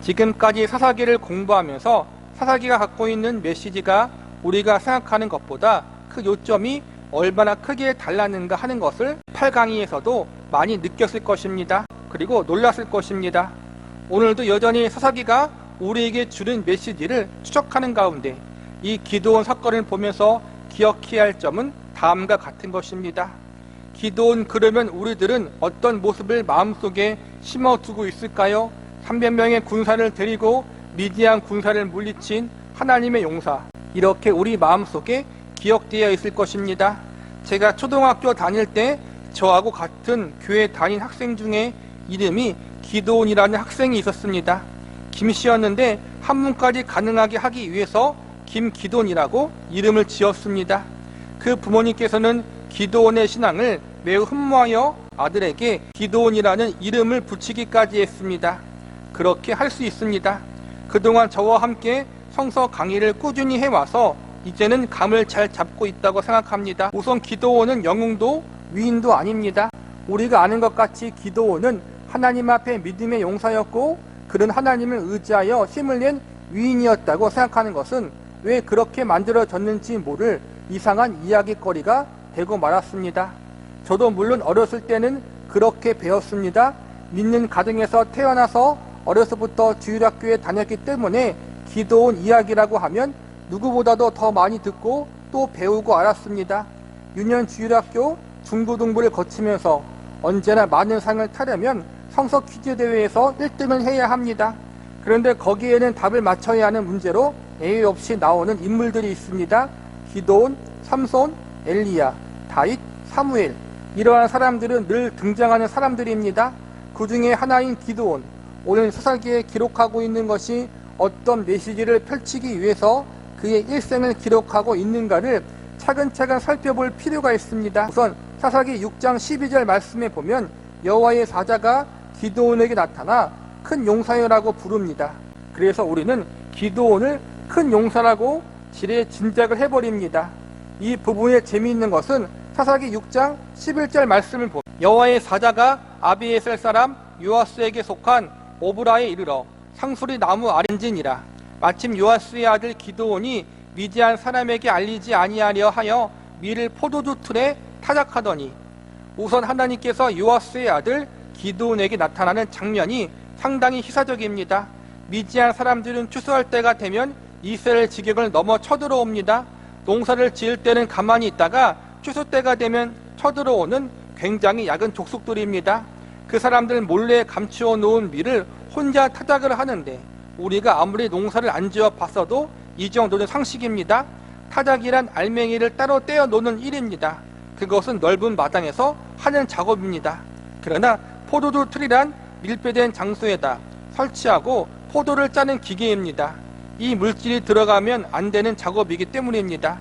지금까지 사사기를 공부하면서 사사기가 갖고 있는 메시지가 우리가 생각하는 것보다 그 요점이 얼마나 크게 달랐는가 하는 것을 8강의에서도 많이 느꼈을 것입니다. 그리고 놀랐을 것입니다. 오늘도 여전히 사사기가 우리에게 주는 메시지를 추적하는 가운데 이 기드온 사건을 보면서 기억해야 할 점은 다음과 같은 것입니다. 기드온, 그러면 우리들은 어떤 모습을 마음속에 심어두고 있을까요? 300명의 군사를 데리고 미디안 군사를 물리친 하나님의 용사, 이렇게 우리 마음속에 기억되어 있을 것입니다. 제가 초등학교 다닐 때 저하고 같은 교회 다닌 학생 중에 이름이 기드온이라는 학생이 있었습니다. 김씨였는데 한문까지 가능하게 하기 위해서 김기돈이라고 이름을 지었습니다. 그 부모님께서는 기드온의 신앙을 매우 흠모하여 아들에게 기드온이라는 이름을 붙이기까지 했습니다. 그렇게 할 수 있습니다. 그동안 저와 함께 성서 강의를 꾸준히 해와서 이제는 감을 잘 잡고 있다고 생각합니다. 우선 기드온은 영웅도 위인도 아닙니다. 우리가 아는 것 같이 기드온은 하나님 앞에 믿음의 용사였고 그런 하나님을 의지하여 힘을 낸 위인이었다고 생각하는 것은 왜 그렇게 만들어졌는지 모를 이상한 이야기거리가 되고 말았습니다. 저도 물론 어렸을 때는 그렇게 배웠습니다. 믿는 가정에서 태어나서 어려서부터 주일학교에 다녔기 때문에 기드온 이야기라고 하면 누구보다도 더 많이 듣고 또 배우고 알았습니다. 유년 주일학교 중고등부를 거치면서 언제나 많은 상을 타려면 성서 퀴즈 대회에서 1등을 해야 합니다. 그런데 거기에는 답을 맞춰야 하는 문제로 예외 없이 나오는 인물들이 있습니다. 기드온, 삼손, 엘리야, 다윗, 사무엘, 이러한 사람들은 늘 등장하는 사람들입니다. 그 중에 하나인 기드온, 오늘 사사기에 기록하고 있는 것이 어떤 메시지를 펼치기 위해서 그의 일생을 기록하고 있는가를 차근차근 살펴볼 필요가 있습니다. 우선 사사기 6장 12절 말씀에 보면 여호와의 사자가 기드온에게 나타나 큰 용사여라고 부릅니다. 그래서 우리는 기드온을 큰 용사라고 지레 짐작을 해버립니다. 이 부분에 재미있는 것은 사사기 6장 11절 말씀을 보면 여호와의 사자가 아비에셀 사람 요아스에게 속한 오브라에 이르러 상수리 나무 아렌지니라. 마침 요아스의 아들 기드온이 미디안 사람에게 알리지 아니하려 하여 밀을 포도주 틀에 타작하더니, 우선 하나님께서 요아스의 아들 기드온에게 나타나는 장면이 상당히 희사적입니다. 미디안 사람들은 추수할 때가 되면 이스라엘 지경을 넘어 쳐들어옵니다. 농사를 지을 때는 가만히 있다가 추수 때가 되면 쳐들어오는 굉장히 약은 족속들입니다. 그 사람들 몰래 감추어 놓은 밀을 혼자 타작을 하는데 우리가 아무리 농사를 안 지어 봤어도 이 정도는 상식입니다. 타작이란 알맹이를 따로 떼어 놓는 일입니다. 그것은 넓은 마당에서 하는 작업입니다. 그러나 포도주 틀이란 밀배된 장소에다 설치하고 포도를 짜는 기계입니다. 이 물질이 들어가면 안 되는 작업이기 때문입니다.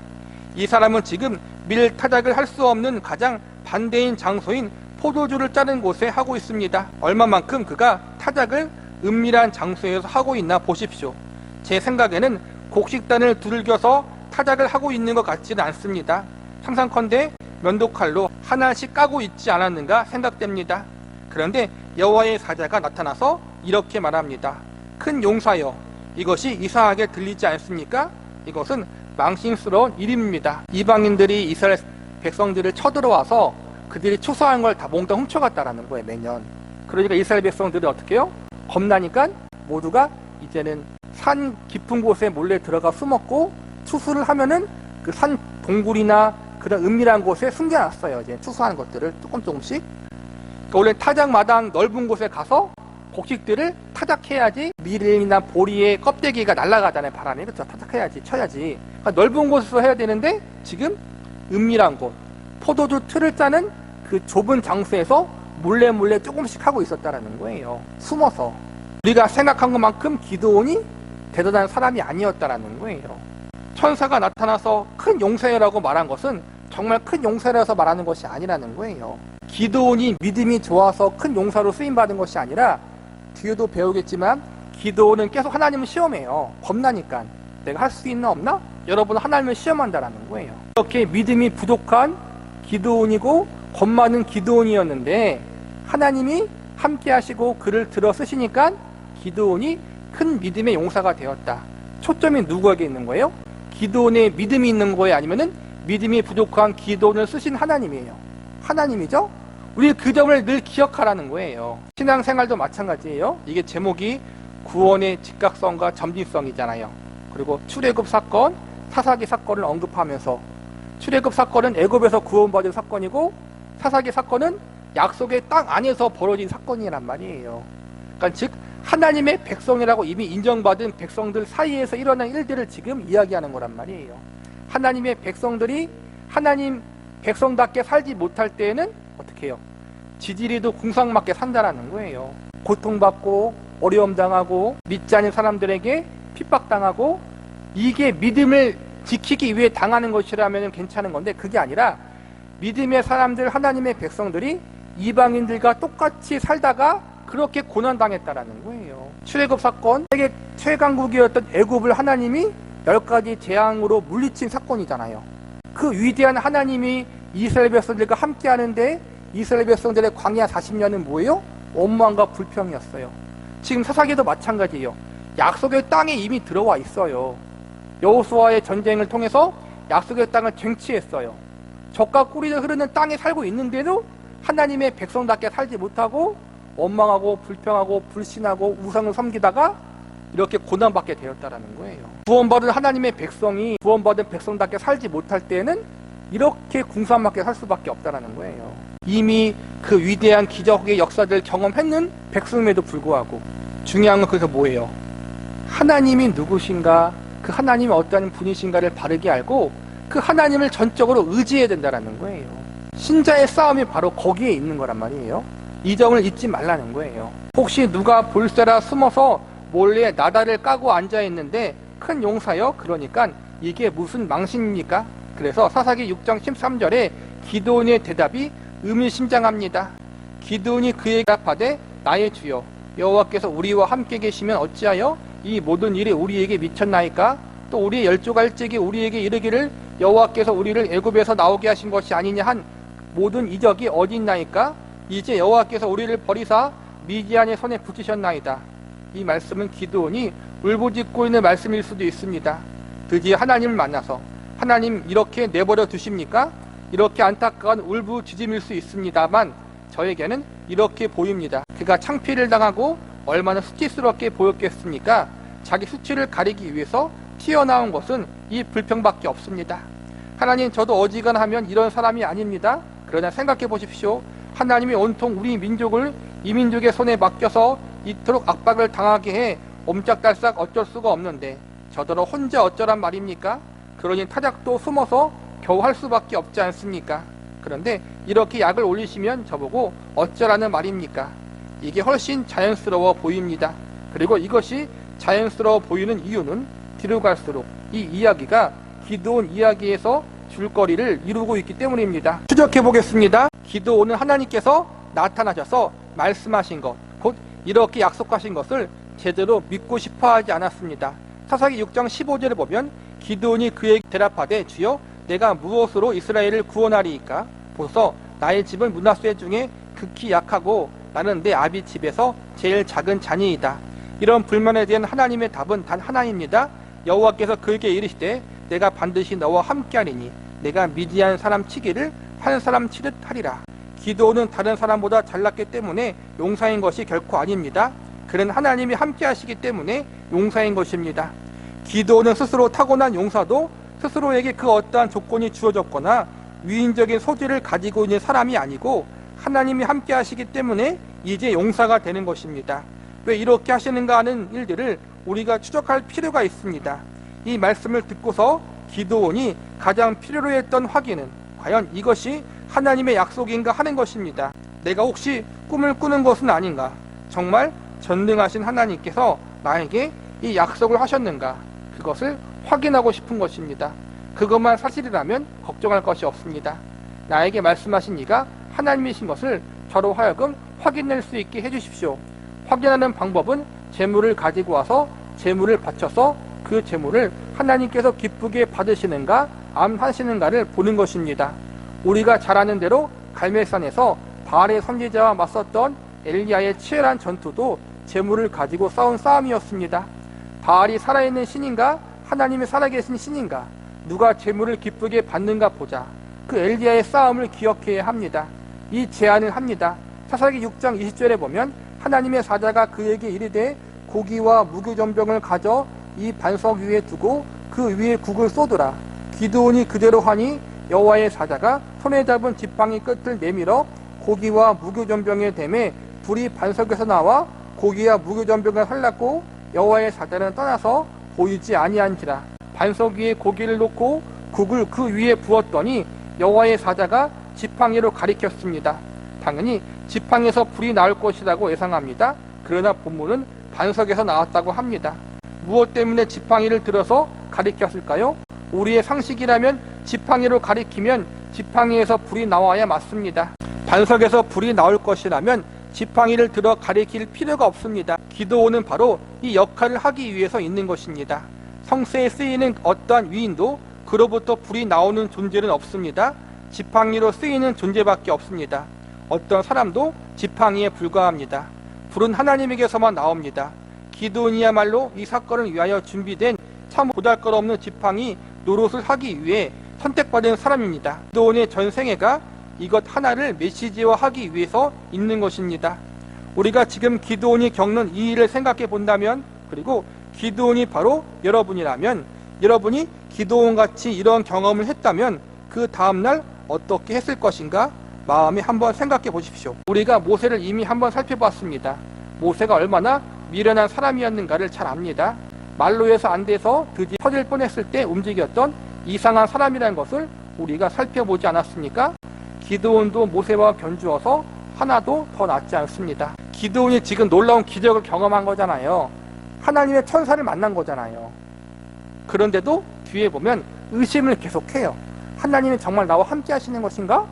이 사람은 지금 밀 타작을 할 수 없는 가장 반대인 장소인 포도주를 짜는 곳에 하고 있습니다. 얼마만큼 그가 타작을 은밀한 장소에서 하고 있나 보십시오. 제 생각에는 곡식단을 두들겨서 타작을 하고 있는 것 같지는 않습니다. 상상컨대 면도칼로 하나씩 까고 있지 않았는가 생각됩니다. 그런데 여호와의 사자가 나타나서 이렇게 말합니다. 큰 용사여, 이것이 이상하게 들리지 않습니까? 이것은 망신스러운 일입니다. 이방인들이 이스라엘 백성들을 쳐들어와서 그들이 추수한 걸 다 몽땅 훔쳐갔다라는 거예요, 매년. 그러니까 이스라엘 백성들이 어떻게 해요? 겁나니까 모두가 이제는 산 깊은 곳에 몰래 들어가 숨었고 추수를 하면은 그 산 동굴이나 그런 은밀한 곳에 숨겨놨어요. 이제 추수하는 것들을 조금씩. 그러니까 원래 타작마당 넓은 곳에 가서 곡식들을 타작해야지 밀이나 보리의 껍데기가 날아가잖아요. 바람에. 그렇죠? 타작해야지, 쳐야지. 그러니까 넓은 곳에서 해야 되는데 지금 은밀한 곳, 포도주 틀을 짜는 그 좁은 장소에서 몰래 조금씩 하고 있었다라는 거예요. 숨어서. 우리가 생각한 것만큼 기드온이 대단한 사람이 아니었다라는 거예요. 천사가 나타나서 큰 용사라고 말한 것은 정말 큰 용사라서 말하는 것이 아니라는 거예요. 기드온이 믿음이 좋아서 큰 용사로 쓰임받은 것이 아니라, 뒤에도 배우겠지만 기드온은 계속 하나님을 시험해요. 겁나니까. 내가 할 수 있나 없나? 여러분, 하나님을 시험한다라는 거예요. 이렇게 믿음이 부족한 기드온이고 겁 많은 기드온이었는데 하나님이 함께 하시고 그를 들어 쓰시니까 기드온이 큰 믿음의 용사가 되었다. 초점이 누구에게 있는 거예요? 기드온의 믿음이 있는 거예요? 아니면은 믿음이 부족한 기드온을 쓰신 하나님이에요? 하나님이죠? 우리 그 점을 늘 기억하라는 거예요. 신앙생활도 마찬가지예요. 이게 제목이 구원의 즉각성과 점진성이잖아요. 그리고 출애굽 사건, 사사기 사건을 언급하면서 출애굽 사건은 애굽에서 구원받은 사건이고 사사기 사건은 약속의 땅 안에서 벌어진 사건이란 말이에요. 그러니까 즉 하나님의 백성이라고 이미 인정받은 백성들 사이에서 일어난 일들을 지금 이야기하는 거란 말이에요. 하나님의 백성들이 하나님 백성답게 살지 못할 때에는 어떻게 해요? 지지리도 궁상맞게 산다라는 거예요. 고통받고 어려움 당하고 믿지 않은 사람들에게 핍박당하고 이게 믿음을 지키기 위해 당하는 것이라면 괜찮은 건데 그게 아니라 믿음의 사람들 하나님의 백성들이 이방인들과 똑같이 살다가 그렇게 고난당했다라는 거예요. 출애굽 사건, 세계 최강국이었던 애굽을 하나님이 10가지 재앙으로 물리친 사건이잖아요. 그 위대한 하나님이 이스라엘 백성들과 함께 하는데 이스라엘 백성들의 광야 40년은 뭐예요? 원망과 불평이었어요. 지금 사사기도 마찬가지예요. 약속의 땅에 이미 들어와 있어요. 여호수아의 전쟁을 통해서 약속의 땅을 쟁취했어요. 적과 꿀이 흐르는 땅에 살고 있는데도 하나님의 백성답게 살지 못하고 원망하고 불평하고 불신하고 우상을 섬기다가 이렇게 고난받게 되었다라는 거예요. 구원받은 하나님의 백성이 구원받은 백성답게 살지 못할 때에는 이렇게 궁상맞게 살 수밖에 없다라는 거예요. 이미 그 위대한 기적의 역사들을 경험했는 백성임에도 불구하고 중요한 건 그래서 뭐예요? 하나님이 누구신가, 그 하나님이 어떠한 분이신가를 바르게 알고 그 하나님을 전적으로 의지해야 된다는 거예요. 신자의 싸움이 바로 거기에 있는 거란 말이에요. 이 점을 잊지 말라는 거예요. 혹시 누가 볼세라 숨어서 몰래 나다를 까고 앉아있는데 큰 용사요? 그러니까 이게 무슨 망신입니까? 그래서 사사기 6장 13절에 기드온의 대답이 의미심장합니다. 기드온이 그에게 답하되 나의 주여 여호와께서 우리와 함께 계시면 어찌하여 이 모든 일이 우리에게 미쳤나이까? 또 우리의 열조갈직이 우리에게 이르기를 여호와께서 우리를 애굽에서 나오게 하신 것이 아니냐 한 모든 이적이 어디 있나이까? 이제 여호와께서 우리를 버리사 미디안의 손에 붙이셨나이다. 이 말씀은 기드온이 울부짖고 있는 말씀일 수도 있습니다. 드디어 하나님을 만나서 하나님 이렇게 내버려 두십니까? 이렇게 안타까운 울부짖음일 수 있습니다만 저에게는 이렇게 보입니다. 그가 창피를 당하고 얼마나 수치스럽게 보였겠습니까? 자기 수치를 가리기 위해서 튀어나온 것은 이 불평밖에 없습니다. 하나님 저도 어지간하면 이런 사람이 아닙니다. 그러나 생각해 보십시오. 하나님이 온통 우리 민족을 이 민족의 손에 맡겨서 이토록 압박을 당하게 해 옴짝달싹 어쩔 수가 없는데 저더러 혼자 어쩌란 말입니까? 그러니 타작도 숨어서 겨우 할 수밖에 없지 않습니까? 그런데 이렇게 약을 올리시면 저보고 어쩌라는 말입니까? 이게 훨씬 자연스러워 보입니다. 그리고 이것이 자연스러워 보이는 이유는 뒤로 갈수록 이 이야기가 기드온 이야기에서 줄거리를 이루고 있기 때문입니다. 추적해 보겠습니다. 기드온은 하나님께서 나타나셔서 말씀하신 것, 곧 이렇게 약속하신 것을 제대로 믿고 싶어 하지 않았습니다. 사사기 6장 15절에 보면 기드온이 그에게 대답하되 주여 내가 무엇으로 이스라엘을 구원하리이까? 보소 나의 집은 므낫세 중에 극히 약하고 나는 내 아비 집에서 제일 작은 자니이다. 이런 불만에 대한 하나님의 답은 단 하나입니다. 여호와께서 그에게 이르시되 내가 반드시 너와 함께하리니 내가 미디안 사람 치기를 한 사람 치듯 하리라. 기드온은 다른 사람보다 잘났기 때문에 용사인 것이 결코 아닙니다. 그는 하나님이 함께 하시기 때문에 용사인 것입니다. 기드온은 스스로 타고난 용사도 스스로에게 그 어떠한 조건이 주어졌거나 위인적인 소질을 가지고 있는 사람이 아니고 하나님이 함께 하시기 때문에 이제 용사가 되는 것입니다. 왜 이렇게 하시는가 하는 일들을 우리가 추적할 필요가 있습니다. 이 말씀을 듣고서 기드온이 가장 필요로 했던 확인은 과연 이것이 하나님의 약속인가 하는 것입니다. 내가 혹시 꿈을 꾸는 것은 아닌가? 정말 전능하신 하나님께서 나에게 이 약속을 하셨는가? 그것을 확인하고 싶은 것입니다. 그것만 사실이라면 걱정할 것이 없습니다. 나에게 말씀하신 이가 하나님이신 것을 저로 하여금 확인할 수 있게 해주십시오. 확인하는 방법은 재물을 가지고 와서 재물을 바쳐서 그 재물을 하나님께서 기쁘게 받으시는가 암하시는가를 보는 것입니다. 우리가 잘 아는 대로 갈멜산에서 바알의 선지자와 맞섰던 엘리야의 치열한 전투도 재물을 가지고 싸운 싸움이었습니다. 바알이 살아있는 신인가 하나님이 살아계신 신인가 누가 재물을 기쁘게 받는가 보자. 그 엘리야의 싸움을 기억해야 합니다. 이 제안을 합니다. 사사기 6장 20절에 보면 하나님의 사자가 그에게 이르되 고기와 무교전병을 가져 이 반석 위에 두고 그 위에 국을 쏟으라. 기드온이 그대로 하니 여호와의 사자가 손에 잡은 지팡이 끝을 내밀어 고기와 무교전병에 대매 불이 반석에서 나와 고기와 무교전병을 살랐고 여호와의 사자는 떠나서 보이지 아니한지라. 반석 위에 고기를 놓고 국을 그 위에 부었더니 여호와의 사자가 지팡이로 가리켰습니다. 당연히 지팡이에서 불이 나올 것이라고 예상합니다. 그러나 본문은 반석에서 나왔다고 합니다. 무엇 때문에 지팡이를 들어서 가리켰을까요? 우리의 상식이라면 지팡이로 가리키면 지팡이에서 불이 나와야 맞습니다. 반석에서 불이 나올 것이라면 지팡이를 들어 가리킬 필요가 없습니다. 기드온은 바로 이 역할을 하기 위해서 있는 것입니다. 성세에 쓰이는 어떠한 위인도 그로부터 불이 나오는 존재는 없습니다. 지팡이로 쓰이는 존재밖에 없습니다. 어떤 사람도 지팡이에 불과합니다. 불은 하나님에게서만 나옵니다. 기드온이야말로 이 사건을 위하여 준비된 참 보잘것없는 지팡이 노릇을 하기 위해 선택받은 사람입니다. 기드온의 전생애가 이것 하나를 메시지화하기 위해서 있는 것입니다. 우리가 지금 기드온이 겪는 이 일을 생각해 본다면, 그리고 기드온이 바로 여러분이라면, 여러분이 기드온같이 이런 경험을 했다면 그 다음날 어떻게 했을 것인가 마음에 한번 생각해 보십시오. 우리가 모세를 이미 한번 살펴봤습니다. 모세가 얼마나 미련한 사람이었는가를 잘 압니다. 말로 해서 안 돼서 드디 터질 뻔했을 때 움직였던 이상한 사람이라는 것을 우리가 살펴보지 않았습니까? 기드온도 모세와 견주어서 하나도 더 낫지 않습니다. 기드온이 지금 놀라운 기적을 경험한 거잖아요. 하나님의 천사를 만난 거잖아요. 그런데도 뒤에 보면 의심을 계속해요. 하나님이 정말 나와 함께 하시는 것인가?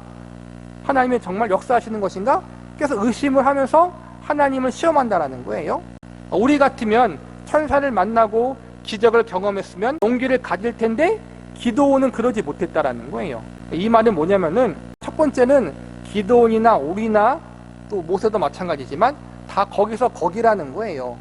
하나님이 정말 역사하시는 것인가? 계속 의심을 하면서 하나님을 시험한다라는 거예요. 우리 같으면 천사를 만나고 기적을 경험했으면 용기를 가질 텐데 기드온은 그러지 못했다라는 거예요. 이 말은 뭐냐면은 첫 번째는 기드온이나 우리나 또 모세도 마찬가지지만 다 거기서 거기라는 거예요.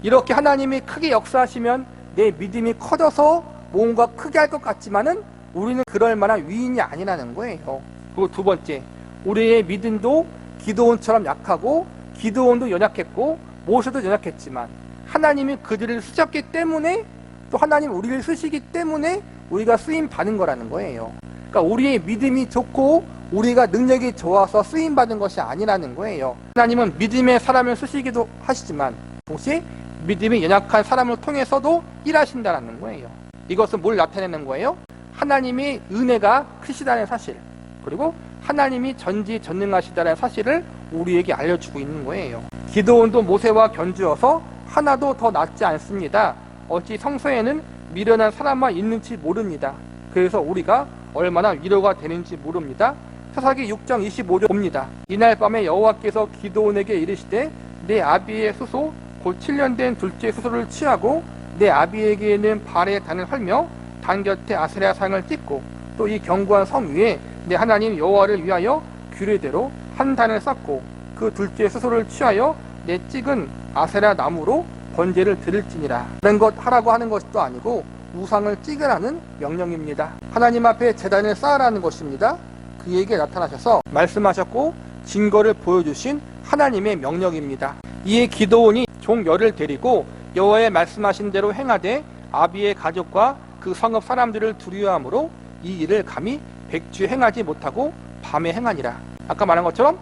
이렇게 하나님이 크게 역사하시면 내 믿음이 커져서 뭔가 크게 할 것 같지만은 우리는 그럴 만한 위인이 아니라는 거예요. 그리고 두 번째, 우리의 믿음도 기드온처럼 약하고 기드온도 연약했고 모세도 연약했지만 하나님이 그들을 쓰셨기 때문에 또 하나님 우리를 쓰시기 때문에 우리가 쓰임 받은 거라는 거예요. 그러니까 우리의 믿음이 좋고 우리가 능력이 좋아서 쓰임 받은 것이 아니라는 거예요. 하나님은 믿음의 사람을 쓰시기도 하시지만 동시에 믿음이 연약한 사람을 통해서도 일하신다는 거예요. 이것은 뭘 나타내는 거예요? 하나님의 은혜가 크시다는 사실, 그리고 하나님이 전지전능하시다는 사실을 우리에게 알려주고 있는 거예요. 기드온도 모세와 견주어서 하나도 더 낫지 않습니다. 어찌 성서에는 미련한 사람만 있는지 모릅니다. 그래서 우리가 얼마나 위로가 되는지 모릅니다. 사사기 6장 25절 봅니다. 이날 밤에 여호와께서 기드온에게 이르시되 내 아비의 수소 곧 7년 된 둘째 수소를 취하고 내 아비에게는 발에 단을 헐며 단 곁에 아세라 상을 찍고 또 이 견고한 성 위에 내 하나님 여호와를 위하여 규례대로 한 단을 쌓고 그 둘째 수소를 취하여 내 찍은 아세라 나무로 번제를 드릴지니라. 다른 것 하라고 하는 것도 아니고 우상을 찍으라는 명령입니다. 하나님 앞에 제단을 쌓으라는 것입니다. 그에게 나타나셔서 말씀하셨고 증거를 보여주신 하나님의 명령입니다. 이에 기드온이 종 열을 데리고 여호와의 말씀하신 대로 행하되 아비의 가족과 그 성읍 사람들을 두려워하므로 이 일을 감히 백주 행하지 못하고 밤에 행하니라. 아까 말한 것처럼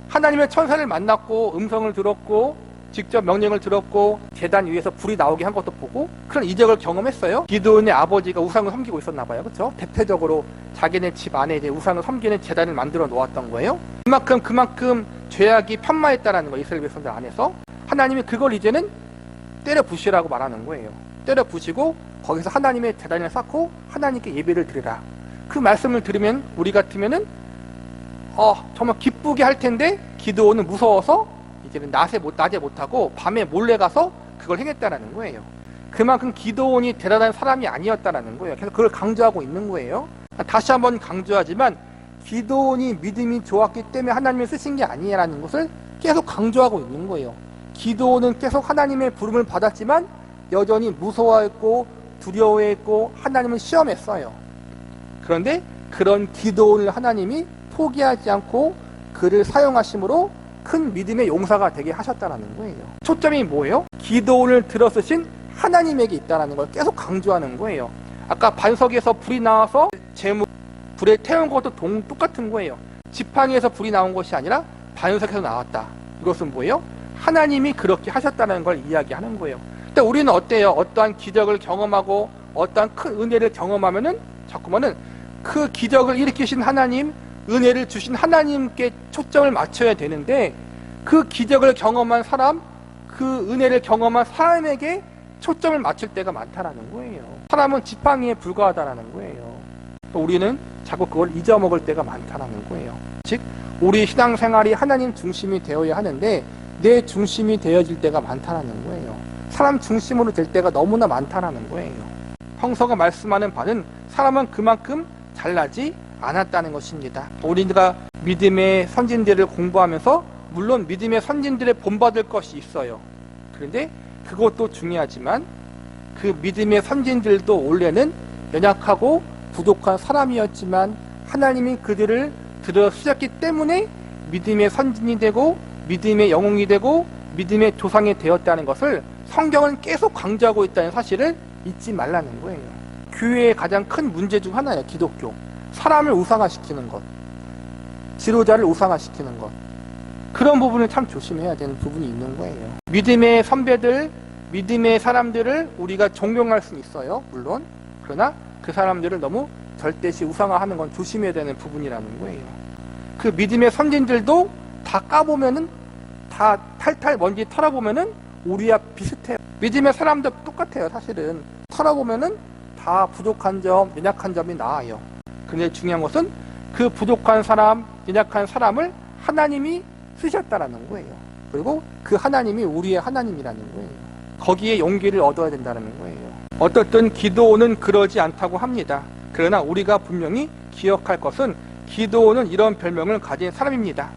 하나님의 천사를 만났고 음성을 들었고 직접 명령을 들었고 제단 위에서 불이 나오게 한 것도 보고 그런 이적을 경험했어요. 기드온의 아버지가 우상을 섬기고 있었나 봐요. 그렇죠? 대표적으로 자기네 집 안에 이제 우상을 섬기는 제단을 만들어 놓았던 거예요. 그만큼 죄악이 편마했다라는 거, 이스라엘 백성들 안에서. 하나님이 그걸 이제는 때려 부시라고 말하는 거예요. 때려 부시고 거기서 하나님의 제단을 쌓고 하나님께 예배를 드리라. 그 말씀을 들으면 우리 같으면은 정말 기쁘게 할 텐데 기드온은 무서워서 이제는 낮에 못하고 밤에 몰래 가서 그걸 행했다라는 거예요. 그만큼 기드온이 대단한 사람이 아니었다라는 거예요. 그래서 그걸 강조하고 있는 거예요. 다시 한번 강조하지만 기드온이 믿음이 좋았기 때문에 하나님이 쓰신 게 아니라는 것을 계속 강조하고 있는 거예요. 기드온은 계속 하나님의 부름을 받았지만 여전히 무서워했고 두려워했고 하나님을 시험했어요. 그런데 그런 기드온을 하나님이 포기하지 않고 그를 사용하심으로 큰 믿음의 용사가 되게 하셨다는 거예요. 초점이 뭐예요? 기드온을 들어쓰신 하나님에게 있다는 걸 계속 강조하는 거예요. 아까 반석에서 불이 나와서 재물 불에 태운 것도 똑같은 거예요. 지팡이에서 불이 나온 것이 아니라 반석에서 나왔다. 이것은 뭐예요? 하나님이 그렇게 하셨다는 걸 이야기하는 거예요. 근데 우리는 어때요? 어떠한 기적을 경험하고 어떠한 큰 은혜를 경험하면은 자꾸만은 그 기적을 일으키신 하나님, 은혜를 주신 하나님께 초점을 맞춰야 되는데 그 기적을 경험한 사람, 그 은혜를 경험한 사람에게 초점을 맞출 때가 많다라는 거예요. 사람은 지팡이에 불과하다라는 거예요. 또 우리는 자꾸 그걸 잊어먹을 때가 많다라는 거예요. 즉 우리 신앙생활이 하나님 중심이 되어야 하는데 내 중심이 되어질 때가 많다라는 거예요. 사람 중심으로 될 때가 너무나 많다라는 거예요. 성서가 말씀하는 바는 사람은 그만큼 잘나지 않았다는 것입니다. 우리가 믿음의 선진들을 공부하면서 물론 믿음의 선진들의 본받을 것이 있어요. 그런데 그것도 중요하지만 그 믿음의 선진들도 원래는 연약하고 부족한 사람이었지만 하나님이 그들을 들어 쓰셨기 때문에 믿음의 선진이 되고 믿음의 영웅이 되고 믿음의 조상이 되었다는 것을 성경은 계속 강조하고 있다는 사실을 잊지 말라는 거예요. 교회의 가장 큰 문제 중 하나예요. 기독교. 사람을 우상화시키는 것, 지도자를 우상화시키는 것, 그런 부분을 참 조심해야 되는 부분이 있는 거예요. 믿음의 선배들, 믿음의 사람들을 우리가 존경할 수는 있어요. 물론. 그러나 그 사람들을 너무 절대시 우상화하는 건 조심해야 되는 부분이라는 거예요. 그 믿음의 선진들도 다 까보면은 다 탈탈 먼지 털어보면은 우리와 비슷해요. 믿음의 사람도 똑같아요. 사실은 털어보면은 다 부족한 점, 연약한 점이 나와요. 근데 중요한 것은 그 부족한 사람, 연약한 사람을 하나님이 쓰셨다라는 거예요. 그리고 그 하나님이 우리의 하나님이라는 거예요. 거기에 용기를 얻어야 된다는 거예요. 어떻든 기드온은 그러지 않다고 합니다. 그러나 우리가 분명히 기억할 것은 기드온은 이런 별명을 가진 사람입니다.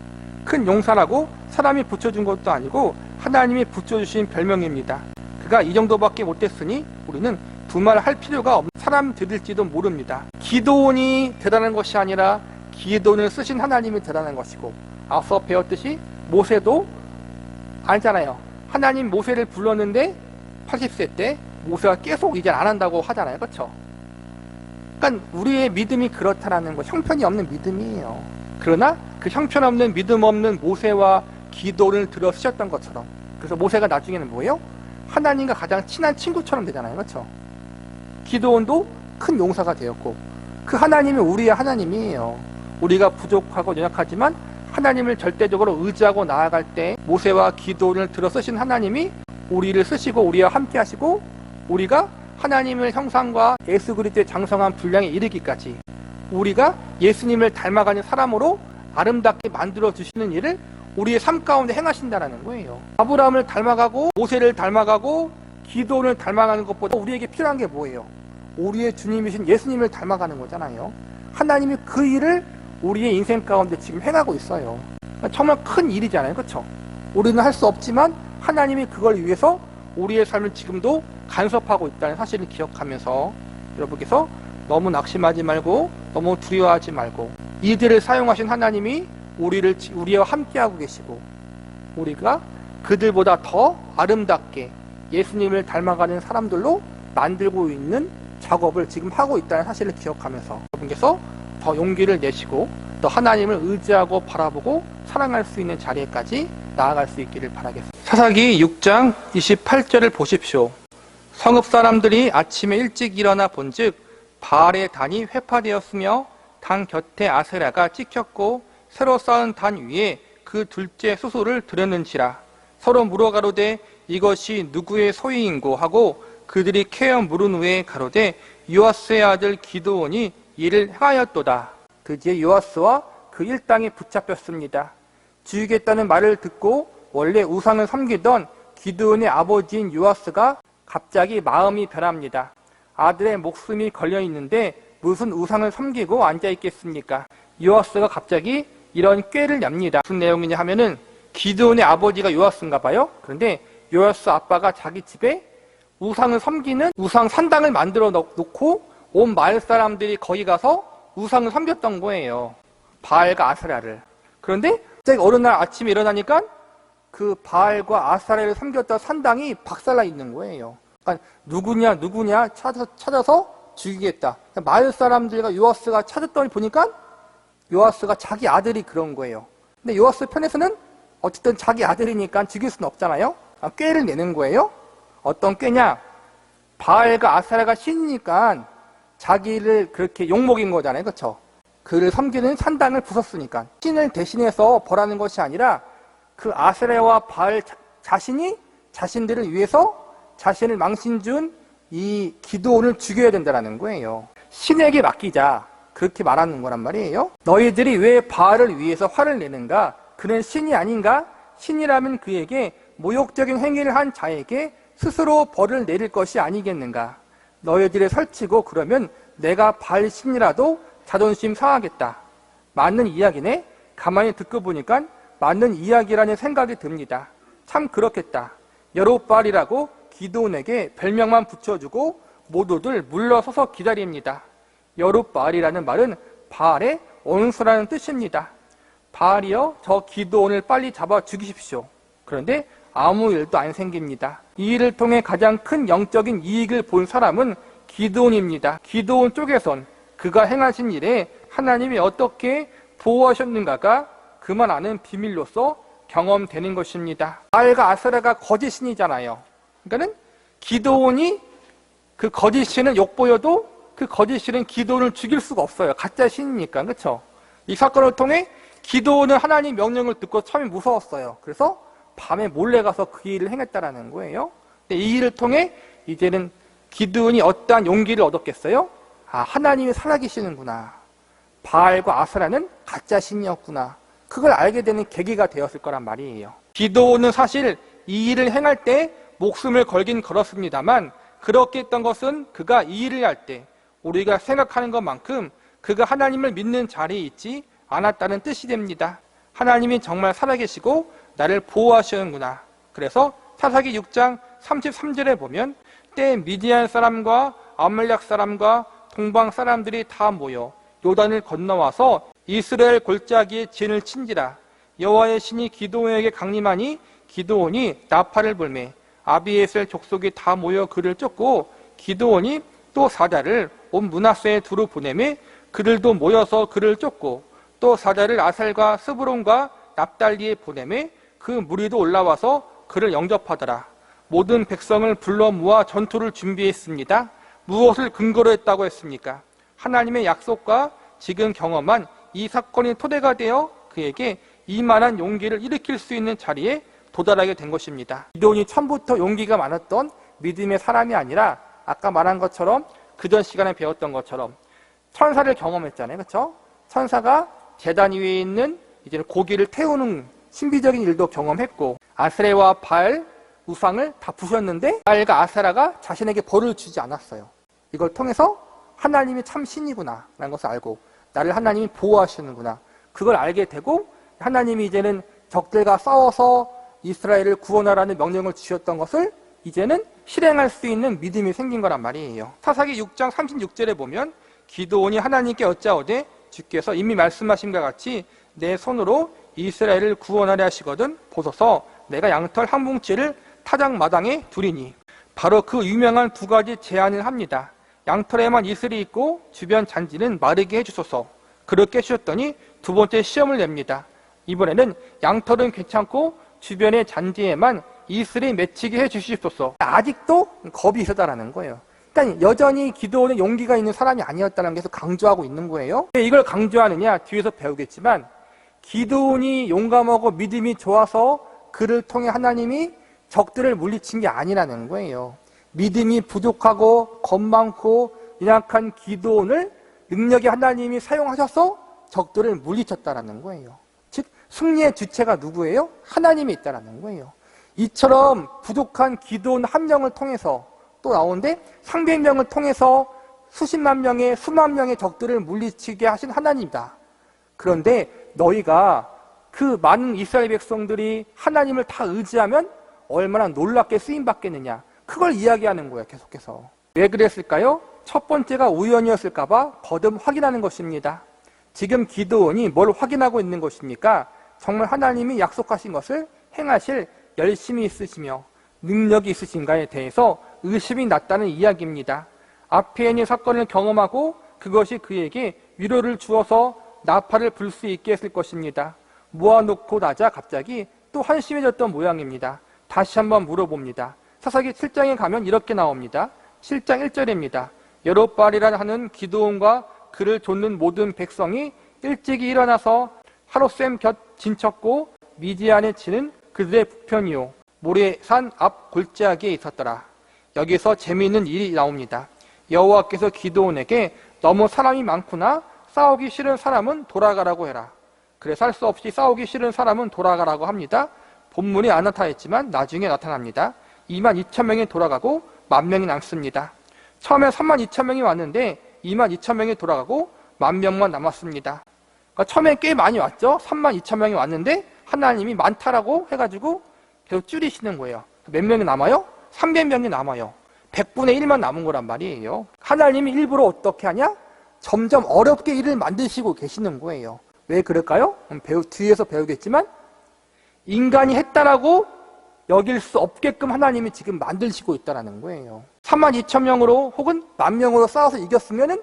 큰 용사라고 사람이 붙여준 것도 아니고 하나님이 붙여주신 별명입니다. 그가 이 정도밖에 못했으니 우리는 두말할 필요가 없는 사람들일지도 모릅니다. 기드온이 대단한 것이 아니라 기드온을 쓰신 하나님이 대단한 것이고, 앞서 배웠듯이 모세도 알잖아요. 하나님 모세를 불렀는데 80세 때 모세가 계속 이제 안 한다고 하잖아요. 그렇죠? 그러니까 우리의 믿음이 그렇다라는 거, 형편이 없는 믿음이에요. 그러나 그 형편없는 믿음 없는 모세와 기드온을 들어 쓰셨던 것처럼, 그래서 모세가 나중에는 뭐예요? 하나님과 가장 친한 친구처럼 되잖아요. 그렇죠? 기드온도 큰 용사가 되었고, 그 하나님이 우리의 하나님이에요. 우리가 부족하고 연약하지만 하나님을 절대적으로 의지하고 나아갈 때 모세와 기드온을 들어 쓰신 하나님이 우리를 쓰시고 우리와 함께 하시고, 우리가 하나님의 형상과 예수 그리스도의 장성한 분량에 이르기까지 우리가 예수님을 닮아가는 사람으로 아름답게 만들어 주시는 일을 우리의 삶 가운데 행하신다라는 거예요. 아브라함을 닮아가고 모세를 닮아가고 기드온을 닮아가는 것보다 우리에게 필요한 게 뭐예요? 우리의 주님이신 예수님을 닮아가는 거잖아요. 하나님이 그 일을 우리의 인생 가운데 지금 행하고 있어요. 정말 큰 일이잖아요. 그렇죠? 우리는 할 수 없지만 하나님이 그걸 위해서 우리의 삶을 지금도 간섭하고 있다는 사실을 기억하면서 여러분께서 너무 낙심하지 말고 너무 두려워하지 말고, 이들을 사용하신 하나님이 우리와 함께하고 계시고 우리가 그들보다 더 아름답게 예수님을 닮아가는 사람들로 만들고 있는 작업을 지금 하고 있다는 사실을 기억하면서 여러분께서 더 용기를 내시고 또 하나님을 의지하고 바라보고 사랑할 수 있는 자리에까지 나아갈 수 있기를 바라겠습니다. 사사기 6장 28절을 보십시오. 성읍 사람들이 아침에 일찍 일어나 본즉 바알의 단이 회파되었으며 단 곁에 아세라가 찍혔고 새로 쌓은 단 위에 그 둘째 수소를 들였는지라. 서로 물어가로되 이것이 누구의 소유인고 하고 그들이 캐어 물은 후에 가로되 요아스의 아들 기드온이 이를 행하였도다. 드디어 요아스와 그 일당이 붙잡혔습니다. 죽이겠다는 말을 듣고 원래 우상을 섬기던 기드온의 아버지인 요아스가 갑자기 마음이 변합니다. 아들의 목숨이 걸려있는데 무슨 우상을 섬기고 앉아있겠습니까? 요아스가 갑자기 이런 꾀를 냅니다. 무슨 내용이냐 하면은 기드온의 아버지가 요아스인가 봐요. 그런데 요아스 아빠가 자기 집에 우상을 섬기는 우상 산당을 만들어 놓고 온 마을 사람들이 거기 가서 우상을 섬겼던 거예요. 바알과 아세라를. 그런데 갑자기 어느 날 아침에 일어나니까 그 바알과 아세라를 섬겼던 산당이 박살나 있는 거예요. 그러니까 누구냐 찾아서 죽이겠다. 마을 사람들과 요아스가 찾았더니 보니까 요아스가 자기 아들이 그런 거예요. 근데 요아스 편에서는 어쨌든 자기 아들이니까 죽일 수는 없잖아요. 꾀를 내는 거예요. 어떤 꾀냐? 바알과 아세라가 신이니까 자기를 그렇게 욕먹인 거잖아요. 그렇죠? 그를 섬기는 산당을 부쉈으니까. 신을 대신해서 벌하는 것이 아니라 그 아세라와 바알 자신이 자신들을 위해서 자신을 망신 준 이 기드온을 죽여야 된다는 거예요. 신에게 맡기자. 그렇게 말하는 거란 말이에요. 너희들이 왜 바알을 위해서 화를 내는가? 그는 신이 아닌가? 신이라면 그에게 모욕적인 행위를 한 자에게 스스로 벌을 내릴 것이 아니겠는가? 너희들이 설치고 그러면 내가 바알 신이라도 자존심 상하겠다. 맞는 이야기네? 가만히 듣고 보니까 맞는 이야기라는 생각이 듭니다. 참 그렇겠다. 여롯바알이라고 기드온에게 별명만 붙여주고 모두들 물러서서 기다립니다. 여롯바알이라는 말은 바알의 원수라는 뜻입니다. 바알이여, 저 기드온을 빨리 잡아 죽이십시오. 그런데 아무 일도 안 생깁니다. 이 일을 통해 가장 큰 영적인 이익을 본 사람은 기드온입니다. 기드온 쪽에선 그가 행하신 일에 하나님이 어떻게 보호하셨는가가 그만 아는 비밀로서 경험되는 것입니다. 바알과 아세라가 거짓신이잖아요. 그러니까는 기드온이 그 거짓신을 욕보여도 그 거짓신은 기드온을 죽일 수가 없어요. 가짜 신이니까. 그렇죠? 이 사건을 통해 기드온은 하나님 명령을 듣고 처음에 무서웠어요. 그래서 밤에 몰래 가서 그 일을 행했다라는 거예요. 근데 이 일을 통해 이제는 기드온이 어떠한 용기를 얻었겠어요? 하나님이 살아계시는구나. 바알과 아세라는 가짜 신이었구나. 그걸 알게 되는 계기가 되었을 거란 말이에요. 기드온은 사실 이 일을 행할 때 목숨을 걸긴 걸었습니다만 그렇게 했던 것은 그가 이 일을 할 때 우리가 생각하는 것만큼 그가 하나님을 믿는 자리에 있지 않았다는 뜻이 됩니다. 하나님이 정말 살아계시고 나를 보호하시는구나. 그래서 사사기 6장 33절에 보면 때 미디안 사람과 아말렉 사람과 동방 사람들이 다 모여 요단을 건너와서 이스라엘 골짜기에 진을 친지라. 여호와의 신이 기드온에게 강림하니 기드온이 나팔을 불매 아비에셀 족속이 다 모여 그를 쫓고 기드온이 또 사자를 온 므낫세에 두루 보내매 그들도 모여서 그를 쫓고 또 사자를 아살과 스브론과 납달리에 보내매 그 무리도 올라와서 그를 영접하더라. 모든 백성을 불러 모아 전투를 준비했습니다. 무엇을 근거로 했다고 했습니까? 하나님의 약속과 지금 경험한 이 사건이 토대가 되어 그에게 이만한 용기를 일으킬 수 있는 자리에 도달하게 된 것입니다. 기드온이 처음부터 용기가 많았던 믿음의 사람이 아니라 아까 말한 것처럼 그전 시간에 배웠던 것처럼 천사를 경험했잖아요. 그렇죠? 천사가 제단 위에 있는 이제 고기를 태우는 신비적인 일도 경험했고 아세라와 바알 우상을 다 부셨는데 바알과 아세라가 자신에게 벌을 주지 않았어요. 이걸 통해서 하나님이 참 신이구나 라는 것을 알고 나를 하나님이 보호하시는구나 그걸 알게 되고 하나님이 이제는 적들과 싸워서 이스라엘을 구원하라는 명령을 주셨던 것을 이제는 실행할 수 있는 믿음이 생긴 거란 말이에요. 사사기 6장 36절에 보면 기드온이 하나님께 여짜오되 주께서 이미 말씀하신 것 같이 내 손으로 이스라엘을 구원하려 하시거든 보소서 내가 양털 한 뭉치를 타작마당에 두리니. 바로 그 유명한 두 가지 제안을 합니다. 양털에만 이슬이 있고 주변 잔디는 마르게 해주소서. 그렇게 해주셨더니 두 번째 시험을 냅니다. 이번에는 양털은 괜찮고 주변의 잔디에만 이슬이 맺히게 해주시소서. 아직도 겁이 있었다는 거예요. 그러니까 여전히 기드온은 용기가 있는 사람이 아니었다는 게 계속 강조하고 있는 거예요. 왜 이걸 강조하느냐? 뒤에서 배우겠지만 기드온이 용감하고 믿음이 좋아서 그를 통해 하나님이 적들을 물리친 게 아니라는 거예요. 믿음이 부족하고 겁 많고 연약한 기드온을 능력의 하나님이 사용하셔서 적들을 물리쳤다라는 거예요. 즉 승리의 주체가 누구예요? 하나님이 있다라는 거예요. 이처럼 부족한 기드온 한 명을 통해서 또 나오는데 300명을 통해서 수십만 명의 수만 명의 적들을 물리치게 하신 하나님이다. 그런데 너희가 그 많은 이스라엘 백성들이 하나님을 다 의지하면 얼마나 놀랍게 쓰임받겠느냐, 그걸 이야기하는 거예요. 계속해서. 왜 그랬을까요? 첫 번째가 우연이었을까봐 거듭 확인하는 것입니다. 지금 기드온이 뭘 확인하고 있는 것입니까? 정말 하나님이 약속하신 것을 행하실 열심이 있으시며 능력이 있으신가에 대해서 의심이 났다는 이야기입니다. 앞에 있는 사건을 경험하고 그것이 그에게 위로를 주어서 나팔을 불 수 있게 했을 것입니다. 모아놓고 나자 갑자기 또 한심해졌던 모양입니다. 다시 한번 물어봅니다. 사사기 7장에 가면 이렇게 나옵니다. 7장 1절입니다. 여롯바알이라 하는 기드온과 그를 돕는 모든 백성이 일찍이 일어나서 하롯셈 곁 진쳤고 미디안에 치는 그들의 북편이요 모레산 앞 골짜기에 있었더라. 여기서 재미있는 일이 나옵니다. 여호와께서 기드온에게 너무 사람이 많구나, 싸우기 싫은 사람은 돌아가라고 해라. 그래서 할 수 없이 싸우기 싫은 사람은 돌아가라고 합니다. 본문에 안 나타났지만 나중에 나타납니다. 22,000명이 돌아가고 10,000명이 남습니다. 처음에 32,000명이 왔는데 22,000명이 돌아가고 10,000명만 남았습니다. 그러니까 처음에 꽤 많이 왔죠. 32,000명이 왔는데 하나님이 많다라고 해가지고 계속 줄이시는 거예요. 몇 명이 남아요? 300명이 남아요. 100분의 1만 남은 거란 말이에요. 하나님이 일부러 어떻게 하냐? 점점 어렵게 일을 만드시고 계시는 거예요. 왜 그럴까요? 뒤에서 배우겠지만 인간이 했다라고 여길 수 없게끔 하나님이 지금 만드시고 있다는 거예요. 32,000명으로 혹은 10,000명으로 싸워서 이겼으면은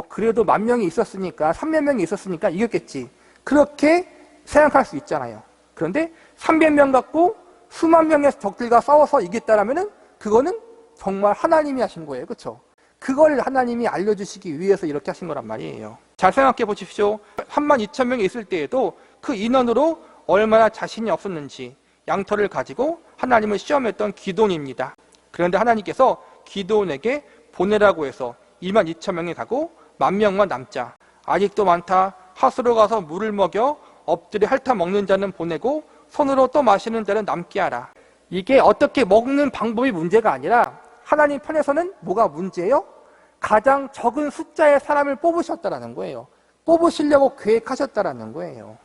그래도 10,000명이 있었으니까 300명이 있었으니까 이겼겠지, 그렇게 생각할 수 있잖아요. 그런데 300명 갖고 수만 명의 적들과 싸워서 이겼다라면은 그거는 정말 하나님이 하신 거예요. 그렇죠? 그걸 하나님이 알려주시기 위해서 이렇게 하신 거란 말이에요. 잘 생각해 보십시오. 32,000명이 있을 때에도 그 인원으로 얼마나 자신이 없었는지 양털을 가지고 하나님을 시험했던 기드온입니다. 그런데 하나님께서 기드온에게 보내라고 해서 22,000명이 가고 10,000명만 남자, 아직도 많다, 하수로 가서 물을 먹여 엎드려 핥아 먹는 자는 보내고 손으로 또 마시는 자는 남게 하라. 이게 어떻게 먹는 방법이 문제가 아니라 하나님 편에서는 뭐가 문제예요? 가장 적은 숫자의 사람을 뽑으셨다라는 거예요. 뽑으시려고 계획하셨다라는 거예요.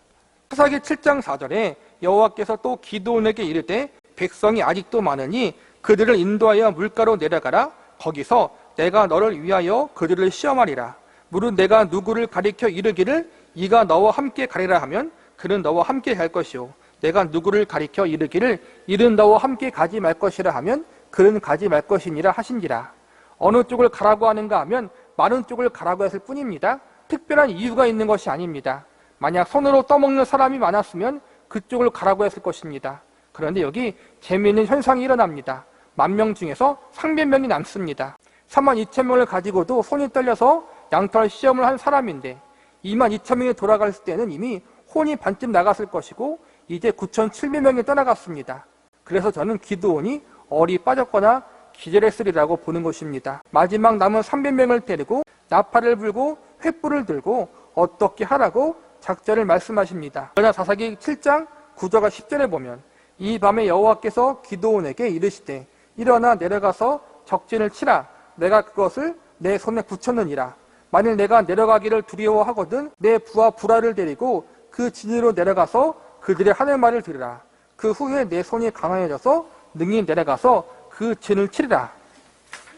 사사기 7장 4절에 여호와께서 또 기드온에게 이르되 백성이 아직도 많으니 그들을 인도하여 물가로 내려가라. 거기서 내가 너를 위하여 그들을 시험하리라. 무릇 내가 누구를 가리켜 이르기를 이가 너와 함께 가리라 하면 그는 너와 함께 갈 것이요 내가 누구를 가리켜 이르기를 이는 너와 함께 가지 말 것이라 하면 그는 가지 말 것이니라 하신지라. 어느 쪽을 가라고 하는가 하면 많은 쪽을 가라고 했을 뿐입니다. 특별한 이유가 있는 것이 아닙니다. 만약 손으로 떠먹는 사람이 많았으면 그쪽을 가라고 했을 것입니다. 그런데 여기 재미있는 현상이 일어납니다. 10,000명 중에서 300명이 남습니다. 32,000명을 가지고도 손이 떨려서 양털 시험을 한 사람인데 22,000명이 돌아갔을 때는 이미 혼이 반쯤 나갔을 것이고 이제 9,700명이 떠나갔습니다. 그래서 저는 기드온이 얼이 빠졌거나 기절했으리라고 보는 것입니다. 마지막 남은 300명을 데리고 나팔을 불고 횃불을 들고 어떻게 하라고 작전을 말씀하십니다. 그러나 사사기 7장 9절과 10절에 보면 이 밤에 여호와께서 기드온에게 이르시되 일어나 내려가서 적진을 치라. 내가 그것을 내 손에 붙였느니라. 만일 내가 내려가기를 두려워하거든 내 부하 부라를 데리고 그 진으로 내려가서 그들의 하늘 말을 들으라. 그 후에 내 손이 강해져서 능히 내려가서 그 진을 치리라.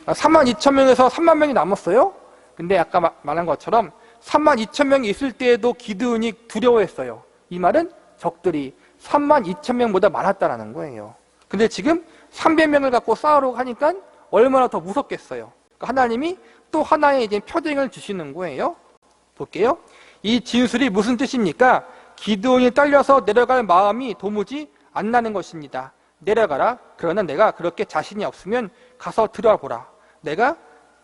32,000명에서 30,000명이 남았어요. 근데 아까 말한 것처럼 32,000명이 있을 때에도 기드온이 두려워했어요. 이 말은 적들이 32,000명보다 많았다라는 거예요. 근데 지금 300명을 갖고 싸우려고 하니까 얼마나 더 무섭겠어요. 그러니까 하나님이 또 하나의 이제 표징을 주시는 거예요. 볼게요. 이 진술이 무슨 뜻입니까? 기드온이 떨려서 내려갈 마음이 도무지 안 나는 것입니다. 내려가라. 그러나 내가 그렇게 자신이 없으면 가서 들어보라. 내가